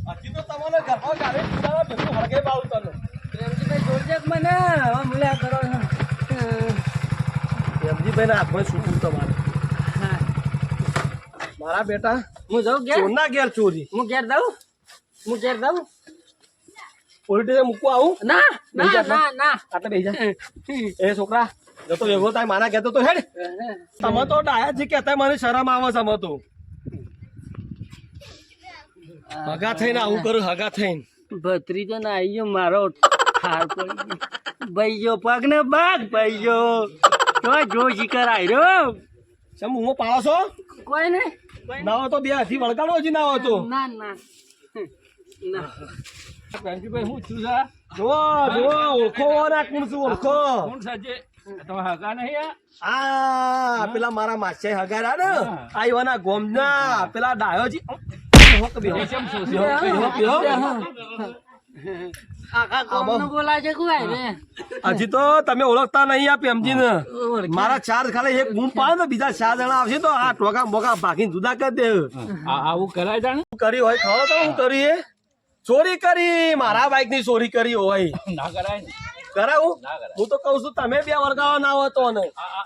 હજી તો તમને ઘરમાં ગાલે પૂરા ભેગું હળગે બાવું તને પ્રેમજીભાઈ જોડજે મને હવે મુલ્યા કરો પ્રેમજીભાઈ ના હાથમાં છૂટું તમારે મારા બેટા હું જાઉં ઘેર ચોરના ઘેર ચોરી હું ઘેર જાઉં પોલીસ સ્ટેશન મૂકવા આવું ના ના ના ના આટલે બેસી જા એ છોકરા જતો વેગો થાય મારા કહેતો તો હેડ તમે તો ડાયા છે કહેતા મને શરમ આવે છે અમે તો હગા થઈને આવું કરું હગા થઈને ભત્રીજો ને આવી ગયો મારો ઠાર પડી ભાઈ ગયો પગ ને બાગ ભાઈ ગયો તો જો શિકાર આવ્યો સમ હું પાડો છો કોઈ ને ના હોય તો બે હાથી વળગાડો જ ના હોય તો ના ના ના પ્રેમજીભાઈ હું છું સા જો ઓળખો ના કોણ છું ઓળખો કોણ સાજે તમે હગા નહીં આ પેલા મારા માછાઈ હગારા ને આઈવાના ગોમના પેલા ડાયોજી હજી તો તમે ઓળખતા નહીં આ પ્રેમજી ને મારા ચાર ખાલી એક બૂમ પાડે ને બીજા 4 જણા આવશે તો આ ટોકા બોકા ભાગીને જુદા કરી દે આવું કરાય જાણે કરી હોય ખબર તો હું કરી ચોરી કરી મારા બાઈક ની ચોરી કરી હોય ના કરાય ને કરાવું હું તો કઉ છું તમે બે વર્ગાવા ના હોય તો ને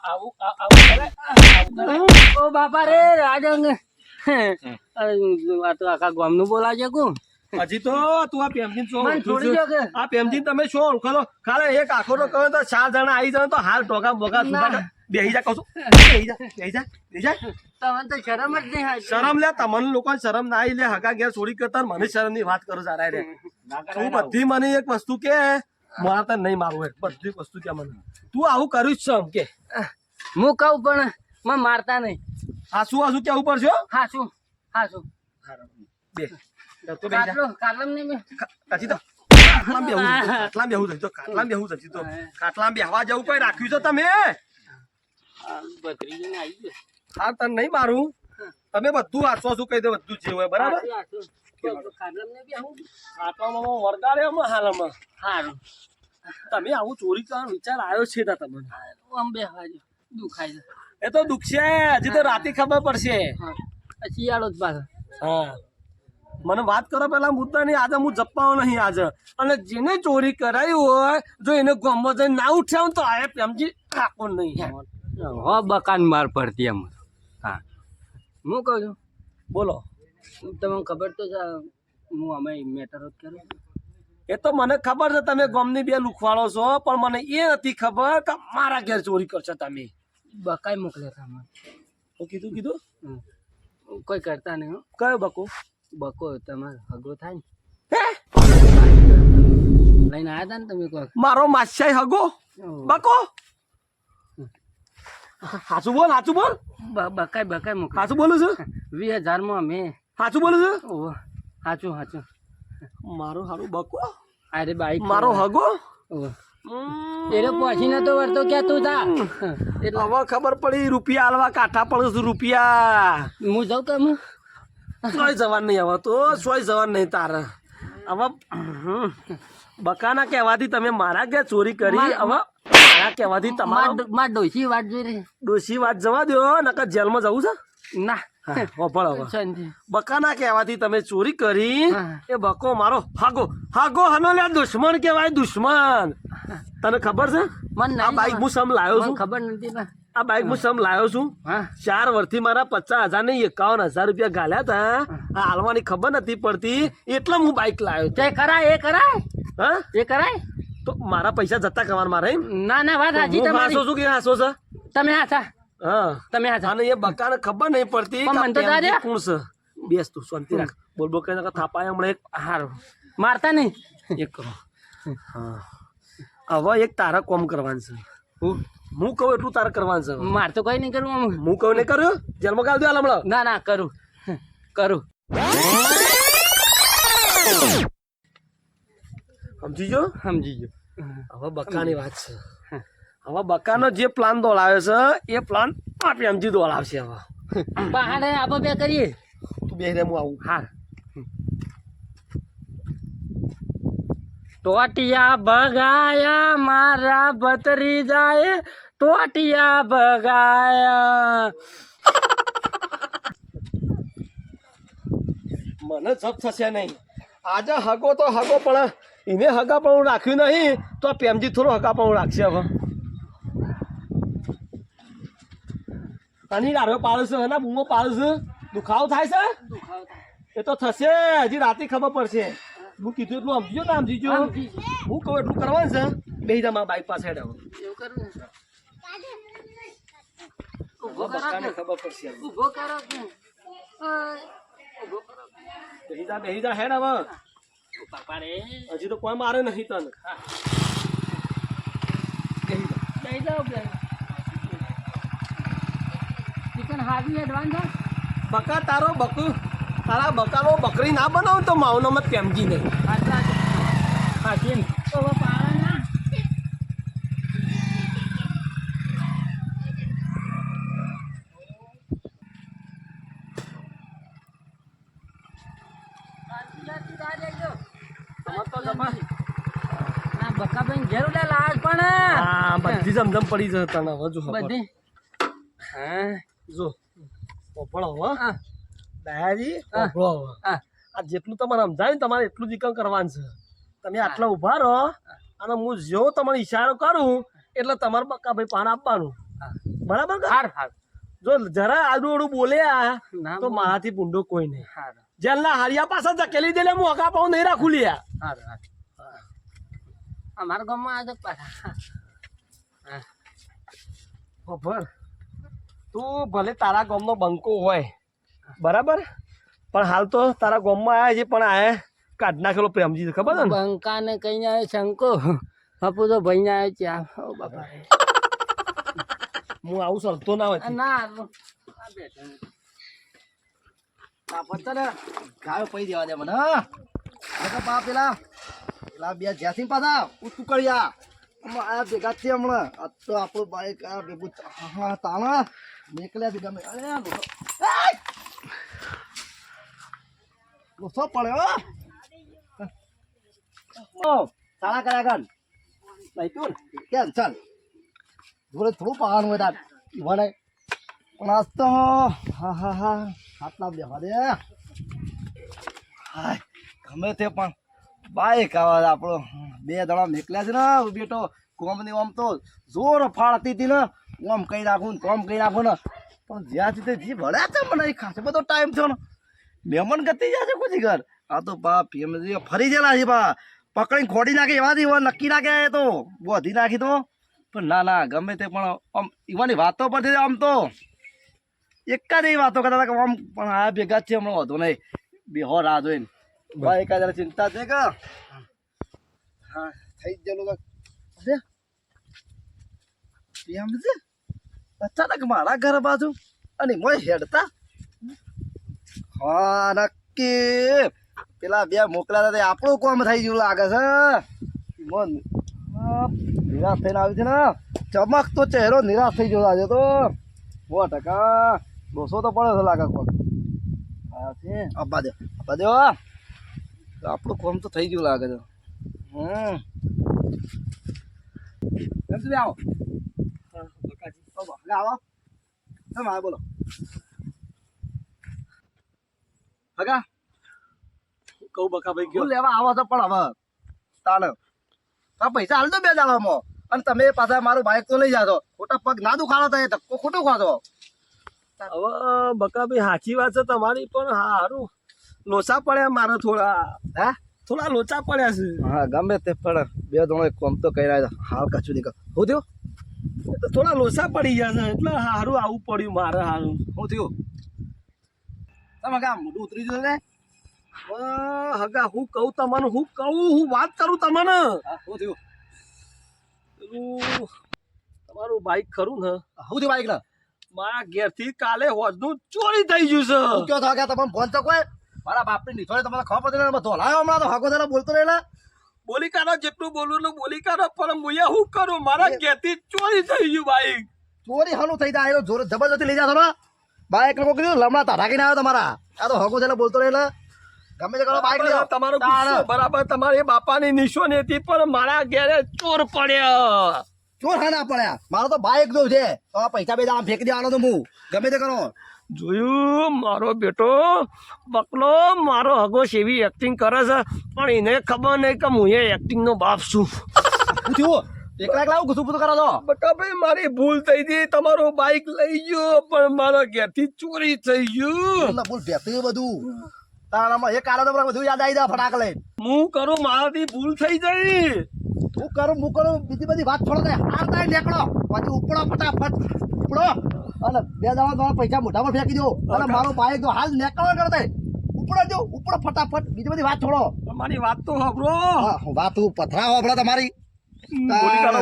આવું કરાય ઓ બાપા રે રાજંગ આ તો આખા ગામ નું બોલાવજે કુ હજી તો તું આ પેમજીન છો મને છોડી દો કે આ પેમજીન તમે શું ઓળખો ખાલી એક આખો તો કહો તો 4 જણા આવી જાય તો હાલ ટોકા બોકા સુધા બેહી જા કહું છું બેહી જા તમને તો શરમ જ નહીં આવે શરમ લે તમને લોકો શરમ ના આવી લે હકા ઘેર ચોરી કરતા મને શરમ ની વાત કરો સારા રે તું બધી મને એક વસ્તુ કે મારા તને નહીં મારવું એક બધી વસ્તુ કે મને તું આવું કર્યું જ છે એમ કે હું કહું પણ મને મારતા નહીં હાસુ કેવું પડશે હાસું બે તો બેહી જા કાલમ નહીં હજી તો ખાટલામાં બેહું હજી તો ખાટલામાં બેહવા જવું કોઈ રાખ્યું છે તમે ભત્રીજી ને આવી ગયો હા તને નહીં મારું તમે બધું હાચો શું કહી દો બધું જે હોય બરાબર ખાટલામાં વરગાડે હાલમાં સારું તમે આવું ચોરી કરવાનો વિચાર આવ્યો છે તમને આમ બેહવાજો દુખાય છે એ તો દુખશે હજી તો રાતે ખબર પડશે શિયાળો જ પાછો હા મને વાત કરો પેલા મુદ્દા નહીં આજે હું જપ્પાઓ નહીં આજે અને જેને ચોરી કરાવી હોય જો એને ગમો જઈને ના ઉઠ્યા તો આ પ્રેમજી કાકો નહીં હો બકાન માર પડતી એમ હા હું કહું છું બોલો તમને ખબર તો છે હું અમે મેટર જ કરું એ તો મને ખબર છે તમે ગમની બે લુખવાડો છો પણ મને એ નથી ખબર કે મારા ઘેર ચોરી કરશો તમે બકાઈ મોકલે તમે કીધું કોઈ કરતા નહીં હો કયો બકો બકો તમારે હગો થાય ને હે લઈને આવ્યા હતા ને તમે કોઈ મારો માછાઈ હગો બકો હાચું બોલ બકાઈ મોકલે હાચું બોલું છું 20,000 માં અમે હાચું બોલું છું ઓહ સાચું મારો હારું બકો અરે બાઈક મારો હગો એટલે પહોંચી નતો વળતો ક્યાં તું તા એટલે હવે ખબર પડી રૂપિયા આલવા કાઠા પડે રૂપિયા હું જાઉં કે હું સોય જવાન નહીં હવે તો સોય જવાન નહીં તારે હવે બકાના કહેવાથી તમે મારા ઘેર ચોરી કરી હવે મારા કહેવાથી તમારા માર ડોશી વાત જોઈ રહી ડોશી વાત જવા દો નકર જેલમાં જવું છે ના બકાના કહેવાથી તમે ચોરી કરી એ બકો મારો હાગો હનો લે દુશ્મન કહેવાય દુશ્મન તને ખબર છે આ બાઈક હું સમ લાવ્યો છું ખબર નથી આ બાઈક હું સમ લાવ્યો છું 4 વર્ષથી મારા 50,000 ને 51,000 રૂપિયા ગાલ્યા હતા આ હાલવાની ખબર નથી પડતી એટલે હું બાઈક લાવ્યો તે કરાય એ કરાય હા એ કરાય તો મારા પૈસા જતા કરવાના મારે ના વાત હાજી તમારી હાસો છું કે હાસો છે તમે હાચા હા તમે હાચા અને એ બકાને ખબર નહીં પડતી મન તો દાદા કોણ છે બેસ તું શાંતિ રાખ બોલ બોલ કઈ થાપાય હમણાં એક હારું મારતા નહીં એક કરો હા હવે એક તારા કોમ કરવાનું છે હું કહું એટલું તારે કરવાનું છે માર તો કઈ નહીં કરવું હું કહું નહીં કર્યું જેલમાં ગાલ દે હમણાં ના કરું સમજી ગયો હવે બકાની વાત છે હવે બકાનો જે પ્લાન દોડાવ્યો છે એ પ્લાન આપે સમજી દોડાવશે હવે બહાને આપણે બે કરીએ તું બે રે હું આવું હાર ટોટિયા ભગાયા મારા ભત્રીજાએ ટોટિયા ભગાયા મને જપ થશે નહીં આજે હગો તો હગો પણ એને હગા પણ રાખ્યું નહીં તો આ પ્રેમજી થોડો હગા પણ રાખશે હવે તની રાડો પાડશે એના બૂમો પાડશે દુખાવો થાય છે દુખાવો થાય. એ તો થશે હજી રાતે ખબર પડશે હું કીધું એટલું સમજીજો ને સમજીજો હું કહું એટલું કરવાનું છે બેહી જા મારા બાઈક પાસે હેડ હવે એવું કરવું ને? ઊભો કરો બકાને કે? ખબર પડશે હવે. ઊભો કરો કે? ઓય, ઊભો કરો. બેહી જા હેડ હવે ઓ બાપા રે. હજી તો કોઈ મારે નહીં તને બેહી જા લઈ જાઓ બે. ચિકન હાવી એડવાન્સ બકા તારા બકાનો બકરી ના બનાવું તો માવનો મત પ્રેમજી નહીં આટલા હાચી ને તો પાડે ના. ના બકાભાઈ ઘેર ઉડે લાજ પણ હા બધી જમજમ પડી જશે તને હવે જો ખબર. બધી હા જો પોપળો હવે હા દયાજી હા. પોપળો હવે હા આ જેટલું તમારે સમજાય ને તમારે એટલું જ ઈકમ કરવાનું છે તમે આટલા ઊભા રહો અને હું જો તમને ઈશારો કરું એટલે તમારે બકાભાઈ પાન આપવાનું હા. બરાબર કે? હાર હાર જો જરા આડું આડું બોલ્યા ના તો મારાથી ભૂંડો કોઈ નહીં હાર જેલના હારિયા પાસે ધકેલી દે હું હકા પાઉં નહીં રાખું લ્યા હાર હાર અમારા ગામમાં આજે પાછા હા ખબર તું ભલે તારા ગામનો બંકો હોય બરાબર પણ હાલ તો તારા ગામમાં આવ્યા છે પણ આ કાઢ નાખેલો પ્રેમજી છે, ખબર છે ને? બંકા ને કઈ આવે શંકો બાપુ તો ભાઈ ને આવે ચા ઓ બાપા રે. હું આવું સરતો ના હોય ના આ બેઠો ગાયો પૈ દેવા દે મને પા પેલા બે જ્યાંથી પાછા ઉતુકળ્યા આ ભેગા છે હમણાં આ તો આપણું બાઈક આ ભેગું હા તાણા નીકળ્યા થી ગમે અરે લોસો પડ્યો ઓ તાળા કર્યા ગણ ભાઈ તું કેમ ચાલ જોડે થોડું પાવાનું હોય તાર મને પણ આજ તો હા હા હા હાથના બેવા દે હાય ગમે તે પણ બાઈક આવે આપણો બે દડા નીકળ્યા છે ને બેટો કોમની આમ તો જોર ફાળતી હતી ને આમ કઈ નાખું ને કોમ કઈ નાખું ને પણ જ્યાંથી તે જી ભળ્યા છે મને ખાસે બધો ટાઈમ થયો ને મહેમાન ગતિ જાય છે કુછી ઘર આ તો બા ફેમિલી ફરી ગયેલા છે બા પકડીને ખોડી નાખે એવાથી નક્કી નાખે તો બોધી નાખી તો પણ ના ના ગમે તે પણ આમ ઈવાની વાતો પરથી આમ તો એક જ એવી વાતો કરતા હતા કે આમ પણ આ ભેગા જ છે હમણાં વધુ નહીં બેહો રાહ જોઈને ભાઈ એકા જરા ચિંતા છે કે હા થઈ જ ગયેલું એમ છે અચાનક મારા ઘર બાજુ અને મોય હેડતા હા નક્કી પેલા બે મોકલ્યા હતા આપણું કામ થઈ ગયું લાગે છે મન નિરાશ થઈને આવી છે ને ચમક તો ચહેરો નિરાશ થઈ ગયો આજે તો 100% ડોસો તો પડે છે લાગે કોણ અબ્બા દે આપણું કામ તો થઈ ગયું લાગે છે એમ સુધી આવો આવો કેમ આવે બોલો હગા કહું બકાભાઈ હું ગયો લેવા આવો છો પણ હવે તાને આ પૈસા હાલ દો 2 દાડામાં અને તમે પાછા મારું બાઈક તો લઈ જાતો ખોટા પગ ના દુખાડો તો એ ધક્કો ખોટો ખાધો હવે બકાભાઈ સાચી વાત છે તમારી પણ હારું લોચા પડ્યા મારા થોડા હે થોડા લોચા પડ્યા છે હા ગમે તે પણ 2 જણો કોમ તો કર્યા હાલ કશું નહીં હું થયું એ તો થોડા લોચા પડી ગયા છે એટલે હારું આવું પડ્યું મારે હારું હું થયું તમે કામ મોઢું ઉતરી ગયું ને હગા હું કહું તમને હું વાત કરું તમને હા હું થયું પેલું તમારું બાઈક ખરું ને હું થયું બાઈક ને મારા ઘેરથી કાલે હોજનું ચોરી થઈ ગયું છે હું કયો થવા ગયા તમે ફોન તો કોઈ મારા બાપની નીચોડે તમને ખબર પડે ને ધોલાયો હમણાં તો હકો થઈને બોલતો રહેલા બોલી કાઢો જેટલું બોલું એટલું બોલી કાઢો પણ હું શું કરું મારા ઘેરથી ચોરી થઈ ગયું બાઈક ચોરી હનું થઈ જાય જોર જબરજસ્તી લઈ જાતો ને બાઈક લોકો કીધું લમણા તારાકીને આવ્યો તમારા આ તો હકો થઈને બોલતો રહેલા ગમે તે કરો બાઈક લઈ તમારો ગુસ્સો બરાબર તમારી બાપાની નિશાની હતી પણ મારા ઘેરે ચોર પડ્યા ચોર હા ના પડ્યા મારો તો બાઈક જો છે તો આ પૈસા બે આમ ફેંકી દેવાનો તો હું ગમે તે કરો જોયું મારો બેટો બકલો મારો હગો સેવી એક્ટિંગ કરે છે પણ એને ખબર નહીં કે હું એક્ટિંગ નો બાપ છું. શું થયું? એકલા એકલા આવું ગુસું કરો છો? બકા ભાઈ મારી ભૂલ થઈ ગઈ, તમારું બાઇક લઈ ગયો પણ મારા ઘેરથી ચોરી થઈ ગયું. એટલે બોલ બેઠું બધું તારામાં એક કાલે તો બધું યાદ આવી જાય ફટાક લઈને. હું કરું મારાથી ભૂલ થઈ જાય. હું કરું બીજી બધી વાત છોડો. હાર થાય નીકળો પછી ઉપડો ફટાફટ ઉપડો અને 2 દાડા તમારા પૈસા મોઢામાં ફેંકી દો અને મારો બાઈક તો હાલ નીકળવા કરતા ઉપડો ફટાફટ બીજી બધી વાત છોડો. તમારી વાત તો સાંભળો. વાત પથરા હોભળો તમારી.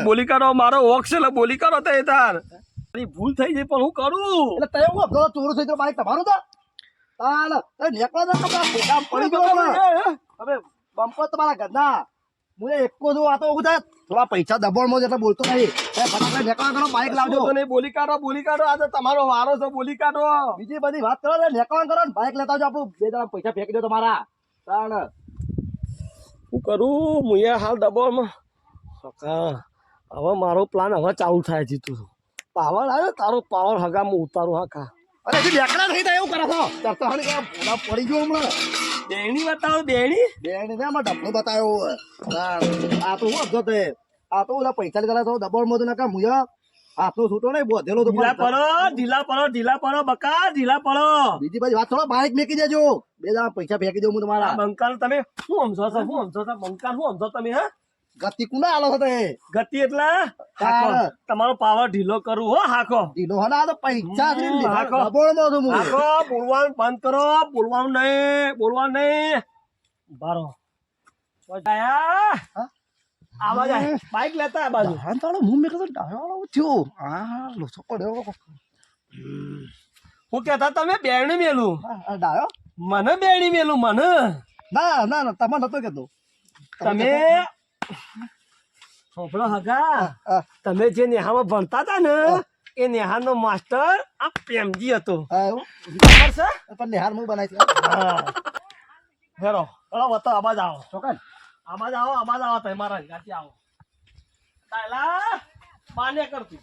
બોલી કાઢો મારો વોક છે એટલે બોલી કાઢો તે તાર. મારી ભૂલ થઈ ગઈ પણ હું કરું. એટલે તય હું અબધો ચોરું થઈ ગયો બાઈક તમારું તો તાલ નીકળો તો ખબર પડી ગયો હવે બમ્પર તમારા ઘરના હું એકો જો આ તો હું થાય થોડા પૈસા દબાણમાં એટલે બોલતો નહીં ફટાફટ નીકળવા કરો બાઈક લાવજો. બોલી કાઢો આજે તમારો વારો છે બોલી કાઢો. બીજી બધી વાત કરો ને નીકળવા કરો ને બાઈક લેતા આવજો આપણું 2 દાડા પૈસા ફેંકી દો તમારા તાણ. હું કરું હું હાલ દબાણમાં. હવે મારો પ્લાન હવે ચાલુ થાય છે. તું પાવર આવે તારો પાવર હગામાં ઉતારું. હા અરે હજી નીકળ્યા નહીં થાય એવું કરે છો કરતો હાલ કે પડી ગયો હમણાં બેણી બતાવો બેણી. બેન ને ડબલું બતાવ્યો આ તો હું અબધો તે આ તો ઓલા પૈસા લીધા તો દબાણમાં તો નાખા મુયા હાથનો છૂટો નહીં બોધેલો તો ઢીલા પડો બકા ઢીલા પડો. બીજી બધી વાત થોડો બાઈક મેકી દેજો 2 દાડા પૈસા ફેંકી દઉં હું તમારા. બંકાલ તમે શું સમજો છો બંકાલ શું સમજો તમે? હા ગતિ કુના આલો છો તે ગતિ એટલે તમારો પાવર ઢીલો કરું હો. હાકો ઢીલો હના આ તો પૈસા હાકો. દબાણમાં છું હું. હાકો બોલવાનું બંધ કરો. બોલવાનું નહીં બારો આવા જાય બાઈક લેતા આ બાજુ. ડાહન તાળો મું મેં કીધું ડાહન થયો આ લોસો પડ્યો હું કેતા તમે બેણી મેલું આ ડાયો મને બેણી મેલું મને. ના તમે નતો કેતો તમે હોભળો હગા તમે જે નેહામાં ભણતા હતા ને એ નેહાનો માસ્ટર આ પ્રેમજી હતો. ખબર છે? પણ નિહાર હું બનાવી છે. હા હેરો હળો વતો આબાજ આવો. ચોકન આબાજ આવો તમે મારા ગાતી આવો. તાયલા માને કરતું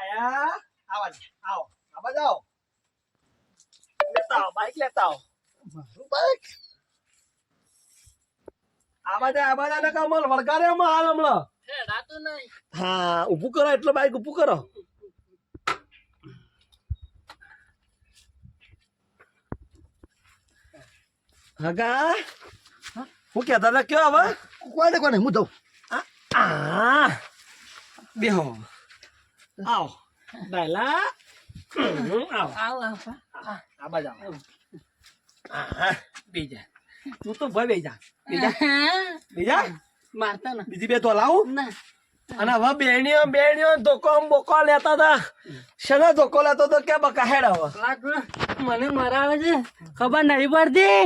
આયા આવો આબાજ આવો. લેતા આવો બાઈક લેતા આવો. મારું બાઈક આબાજ ને કમલ વળગાડે હાલ હમણાં. હા ઊભું કરો એટલે બાઈક ઊભું કરો. હગા હું કેતા હતા કયો હવે કોને હું દઉં બેહો આવો ડાયલા આવો આબાજ આવો. બીજા તું તો ભાઈ બીજા મારતા ના બીજી બે તો લાવું. ના અને હવે બેણીઓ ધોકો બોકો લેતા હતા. શેનો ધોકો લેતો તો કે બકા હેડ હવે મને મરાવે છે ખબર નહીં પડતી.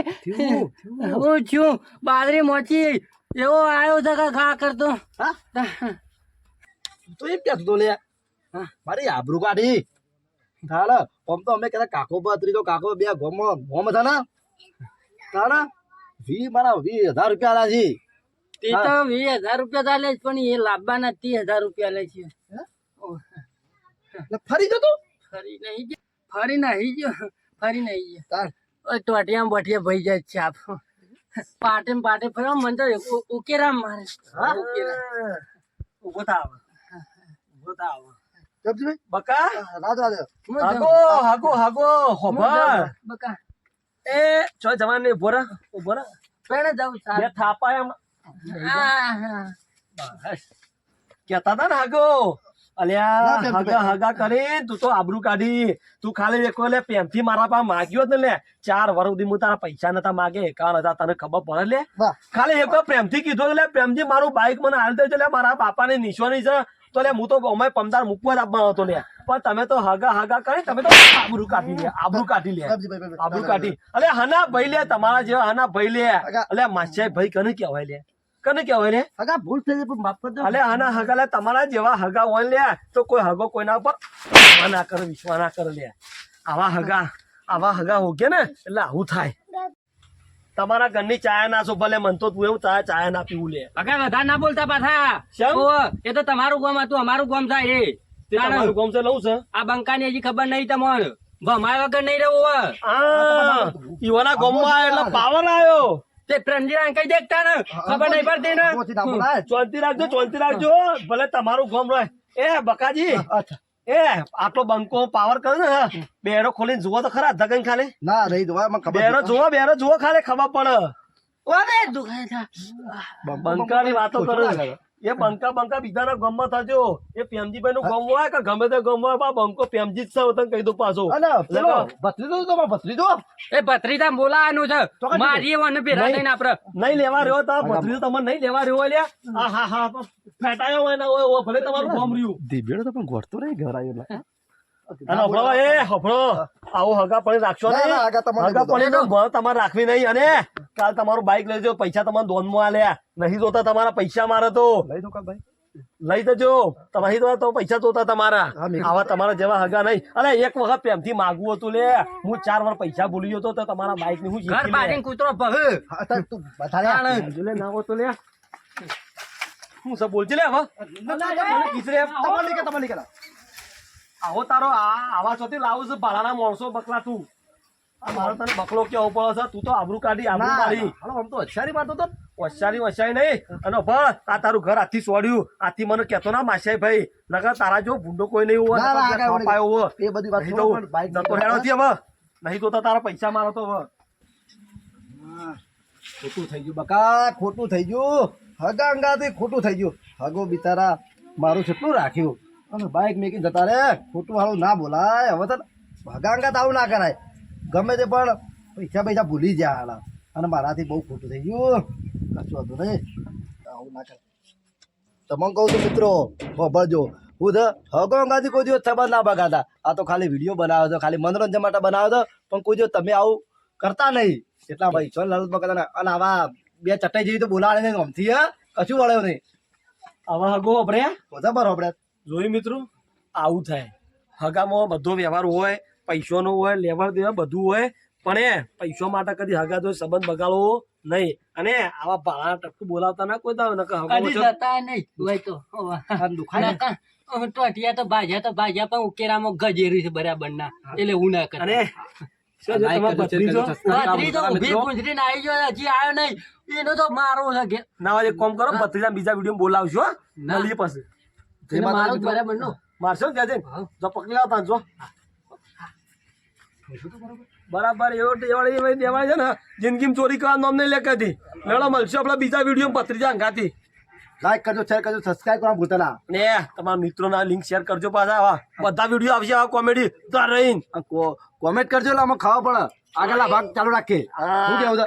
હું છું બાદરી મોચી એવો આવ્યો છે કે ખા કરતો. તો એમ કહેતો તો લે મારી આબરૂ કાઢી તાળ આમ તો અમે કહેતા કાકો બત્રી તો કાકો 2 ગોમ હતા ને તાળ 20,000 રૂપિયા આલા છે. તે તો 20,000 રૂપિયા ચાલે છે પણ એ લાવવાના 30,000 રૂપિયા લે છે. ફરી જતો ફરી નહીં ગયો તાળ ટોટિયા બોટિયા ભઈ જાય છે આપ પાટે ફરવા મને તો ઉકેરા મારે. ઉભો થાવ જબજીભાઈ બકા રાજ હાગો હોભર બકા એ છો જવાન ને ઉભો રહે પેણે જાઉં બે થાપા એમ સાહેબ. કેતા હતા ને હાગો અલ્યા હગા કરી તું તો આબરૂ કાઢી. તું ખાલી એક લે પ્રેમથી મારા પાસે માગ્યો ને લે 4 વર્ષ સુધી હું તારા પૈસા નતા માગે 51,000 તને ખબર પડે લે. ખાલી એક પ્રેમથી કીધું લે પ્રેમજી મારું બાઈક મને હાલ દેજો લે મારા બાપાની નિશાની છે તો લે હું તો અમે પમદાર મૂકવા જ આપવાનો હતો લે પણ તમે તો હગા કરી તમે તો આબરૂ કાઢી લે. અલે હના ભાઈ લે તમારા જેવા હના ભાઈ લે અલે માસ્યા ભાઈ કને કહેવાય લે હગા ભૂલ થઈ પણ માફ કરજો. અલે આના હગા લે તમારા જેવા હગા હોય લે તો કોઈ હગો કોઈના ઉપર વિશ્વાસ ના કરે લે. આવા હગા હોગે ને એટલે આવું થાય. તમારા ઘરની ચાયા ના છો ભલે મન તો તું એવું ચાયા ના પીવું લે. વધારે ના બોલતા પાછા. એ તો તમારું ગામ હતું અમારું ગામ થાય. તે તમારું ગામ છે લઉં છે આ બંકાની હજી ખબર નહીં તમને ભમાય વગર નહીં રહેવું ઈવાના ગામમાં એટલે પાવર આવ્યો તે પ્રંજીરા કઈ દેખતા ને ખબર નહીં પડતી ને પોચી ના બોલાય. ચોંતી રાખજો ભલે તમારું ગામ રહે એ બકાજી એ આટલો બંકો પાવર કરે ને બેડો ખોલીને જુઓ તો ખરા ધગન ખાલી ના રહી દો મને ખબર બેડો જુઓ ખાલી ખબર પડે ઓરે દુખાય બંકાની વાતો કરે એ બંકા બીજાના ગામમાં થજો એ પ્રેમજીભાઈ નું ગામ હોય કે ગમે તે ગામ હોય બંકો પ્રેમજી જ છે તને કહી દઉં પાછો અને પેલો ભત્રીજો તો ભત્રીજો એ ભત્રીજા બોલાવાનું છે મારી મને ભેરા થઈને આપડે નહીં લેવા રહ્યો તા ભત્રીજો તમને નહીં લેવા રહ્યો લ્યા હા ફેટાયો હોય ને હોય ભલે તમારું ગામ રહ્યું દીબેડો તો પણ ગોઠતો નહીં ઘરાયો અને હફળો હફળો આવો હગા પડી રાખશો ના, નહીં ના, હગા તમારે હગા પડી તો ભણ તમારે રાખવી નહીં અને કાલ તમારું બાઈક લઈ જાઓ પૈસા તમારે દોનમાં આલ્યા નહીં જોતા તમારા પૈસા મારે તો લઈ દો કાલ ભાઈ લઈ જજો તમારી તો પૈસા જોતા તમારા હા, મેં આવા તમારા જેવા હગા નહીં અરે એક વખત પ્રેમથી માગવું હતું લે હું 4 વાર પૈસા ભૂલી ગયો તો તમારા બાઈક ની હું ઘર પાડીને કૂતરો ભહ હા, તાર તું બતાડ્યા. લે ના હો તો લે હું સબ બોલજે લે હવે ખીચરે તમારી કે તમારી કે આવો તારો આવા ચોથી લાવું છે ભાડાના માણસો બકલા તું આ મારો તને બકલો કેવો પડે છે તું તો આબરૂ કાઢી આબરૂ મારી હાલો આમ તો હોશિયારી મારતો તો વસાઈ નહીં અને ભણ આ તારું ઘર આથી છોડ્યું આથી મને કેતો ના માસાઈ ભાઈ નકર તારા જો ભૂંડો કોઈ નહીં હોય ના, ના, નકર કાંઈ કપાયો હોય. એ બધી વાત નહીં છોડો, તો પણ બાઈક જતો હેડો થી હવે નહીં તો તારા પૈસા મારો તો હવે હા, ખોટું થઈ ગયું બકા ખોટું થઈ ગયું હગા અંગાથી ખોટું થઈ ગયું હગો બિચારા મારું કેટલું રાખ્યું અને બાઈક મેકીને જતા રે ખોટું હાલું ના બોલાય હવે તો હગા અંગાત આવું ના કરાય ગમે તે પણ પૈસા ભૂલી જાય હાલા અને મારાથી બહુ ખોટું થઈ ગયું કશું હતું નહીં આવું ના કરાય તમને કહું છું મિત્રો ભળજો હું તો હગો અંગાથી કોઈ દિવસ સંબંધ ના બગાડતા આ તો ખાલી વિડીયો બનાવ્યો હતો ખાલી મનોરંજન માટે બનાવ્યો હતો પણ કોઈ દિવસ તમે આવું કરતા નહીં એટલા ભાઈ ચલ લાલચ બગાડતા અને આવા બે ચટાઈ જેવી તો બોલાવે નહીં ગમતી હે કશું વળ્યો નહીં હવે હગો અભરે બધા બરોબર જોયું મિત્રો આવું થાય હગામાં બધો વ્યવહાર હોય પૈસાનો હોય લેવડ દેવડ બધું હોય પણ એ પૈસો માટે કદી હગા તો સંબંધ બગાડવો નહીં અને આવા ભાડા ટપકું બોલાવતા ના કોઈ દાવ નકર હગો કદી છે. જતા નહીં હોય તો આમ દુખાય ને. ટોટિયા તો ભાજ્યા પણ ઉકેરામાં ગજેરી છે બરાબર ના એટલે હું ના કરે અને શું છે તમારો ભત્રીજો? ભત્રીજો ઊભી ગુંજરીને આવી ગયો હજી આવ્યો નહીં એનો તો મારો છે ઘેર. ના હોય એક કામ કરો ભત્રીજા બીજા વિડીયો બોલાવશો હો. ના. મળીએ પછી એને મારો જ બરાબર નો મારશો ને ત્યાં જઈને? જો પકડી લાવતા જો બરાબર એવો દેવાય છે ને જિંદગીમાં ચોરી કરવા નામ નહીં લે કદી લેડો મળશું આપડે બીજા વિડીયો ભત્રીજા અંગાથી લાઈક કરજો શેર કરજો સબસ્ક્રાઇબ કરવા ભૂલતા ના ને તમારા મિત્રોના લિંક શેર કરજો પાછા આવા બધા વિડીયો આવશે આવા કોમેડી તો રહીને કોમેન્ટ કરજો એટલે આમાં ખાવા પડે આગળના ભાગ ચાલુ રાખીએ શું કેવું છે